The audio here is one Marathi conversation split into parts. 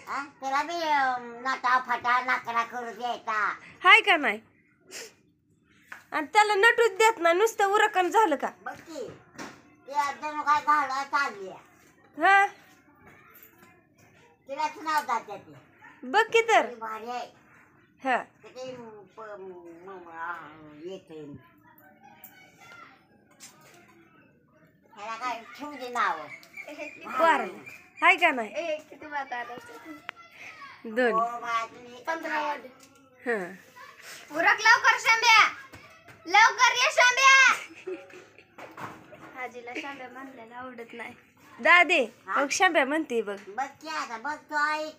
त्याला बी नाटा फाटा नाकरा करू द्यायचा हाय का नाही? आणि त्याला नटूच देत नाही, नुसतं उरकन झालं का? बघ की ते जणू काय घालवा चालली हा तिलाच नाव जाते ते बघ की तर. भारी आहे. हा ते येते ह्याला काय ठेवू दे नाव बर हाय का नाही? दोन 15 हा उरक लवकर शांब्या, लवकर ये शांब्या. आजीला शांब्या म्हणलेलं आवडत नाही. दादे बघ शांब्या म्हणते बघ. बघ की आता बघ तो ऐक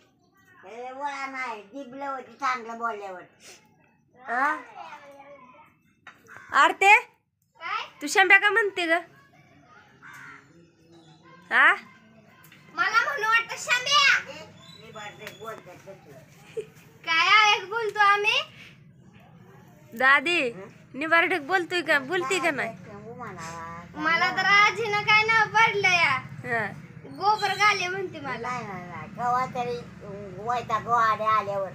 वळा नाही दिबलं होती चांगलं बोलल्यावर आरते काय तू शांब्या का म्हणते ग? हा मला म्हणून वाटतं शांब्या. बोलतात काय ऐक बोलतो आम्ही. दादी निबारढक बोलतोय का? बोलते का नाही? मला तर आजीनं काय नाव पडलं या हा गोबर गाले म्हणते मला. कवा तरी वैता गोवाडे आल्यावर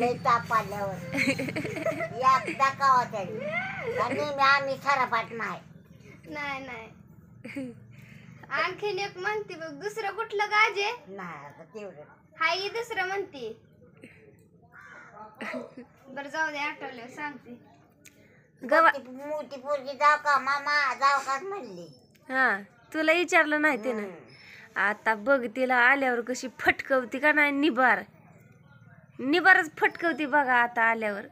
लई ताप आल्यावर एकदा कवा तरी आणि आम्ही खरापाट नाही नाही नाही आणखीन एक म्हणते बघ. दुसरं कुठलं गाजे नाही आता तेवढं हाय दुसरं म्हणते. बरं जाऊ दे आठवलं सांगते. गवा मोठी पोरगी जाऊ का मामा जाऊ का म्हणली हा तुला विचारलं नाही त्यानं. आता बघ तिला आल्यावर कशी फटकवती का नाही? निबारच फटकवती बघा आता आल्यावर.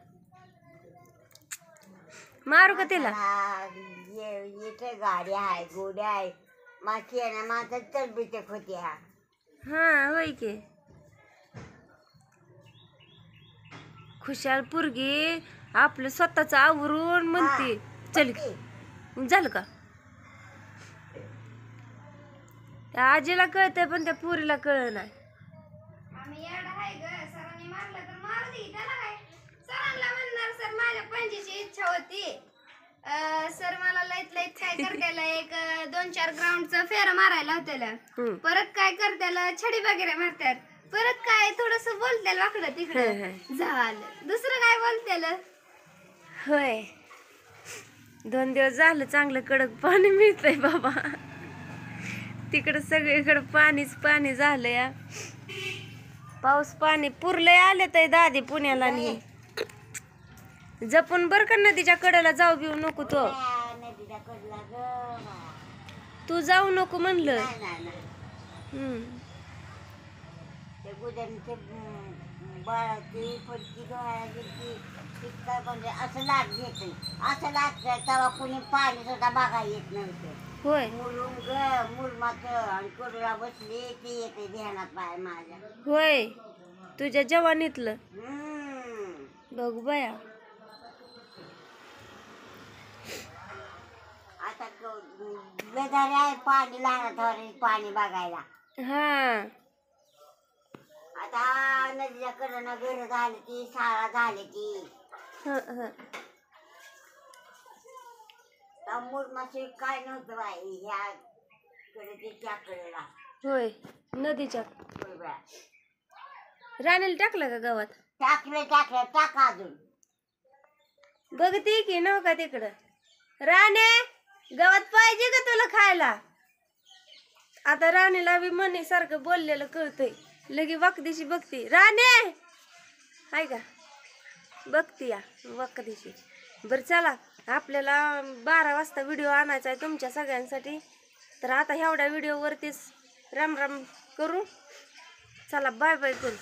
मारू का तिला? येते गाडी आहे गोडी आहे माझी आहे ना माझं तलबीचक होती हा होय की खुशाल पुरगी आपलं स्वतःच आवरून म्हणते चल की. झालं का? त्या आजीला कळतंय पण त्या पुरीला कळ नाही. आम्ही एवढं आहे ग. सरांनी मारलं तर मारू दे त्याला काय. सरांना म्हणणार सर माझ्या पंजीची इच्छा होती. सर मला लईत काय करतेला एक 2-4 ग्राउंडचं फेर मारायला होत्याला. परत काय करतेला छडी वगैरे मारतात. परत काय थोडस बोलतेला वाकडं तिकडं झालं. दुसरं काय बोलतेला होय 2 दिवस झालं चांगलं कडक पाणी मिळतंय बाबा. तिकडं सगळीकडं पाणीच पाणी झालं या. पाऊस पाणी पुरलंय आले तर दादी पुण्याला नाही. जपून बर का नदीच्या कडेला जाऊ बिऊ नको तो. नदीच्या कडला ग तू जाऊ नको म्हणलं. ते गुजरचे बाळाची फडकी डोळ्याची काय म्हणजे असं लाट घेते असं लागतं तेव्हा कुणी पाणी सुद्धा बघा येत नव्हतं. होय मुरुम ग मुरमाच आणि कडूला बसली ती येते ध्यानात पाय माझ्या. होय तुझ्या जवानीतलं बघू बया. आता बेदारी आहे पाणी लहान पाणी बघायला. हा आता नदीच्या कडनं घर झाली की शाळा झाली की मुरमाची काय नव्हतं बाई ह्या कडे त्या कडेला. होय नदीच्या राणीला टाकलं का गावात? टाकले टाका अजून बघते की नव का तिकडं. राणे गावात पाहिजे का तुला खायला? आता राणीला बी म्हणे सारखं बोललेलं कळतंय. लगे वाकदिशी बघते. राणे हाय का? बघते या वाकदिशी. बरं चला आपल्याला 12 वाजता व्हिडिओ आणायचा आहे तुमच्या सगळ्यांसाठी. तर आता एवढ्या व्हिडिओवरतीच राम राम करू. चला बाय बाय करू.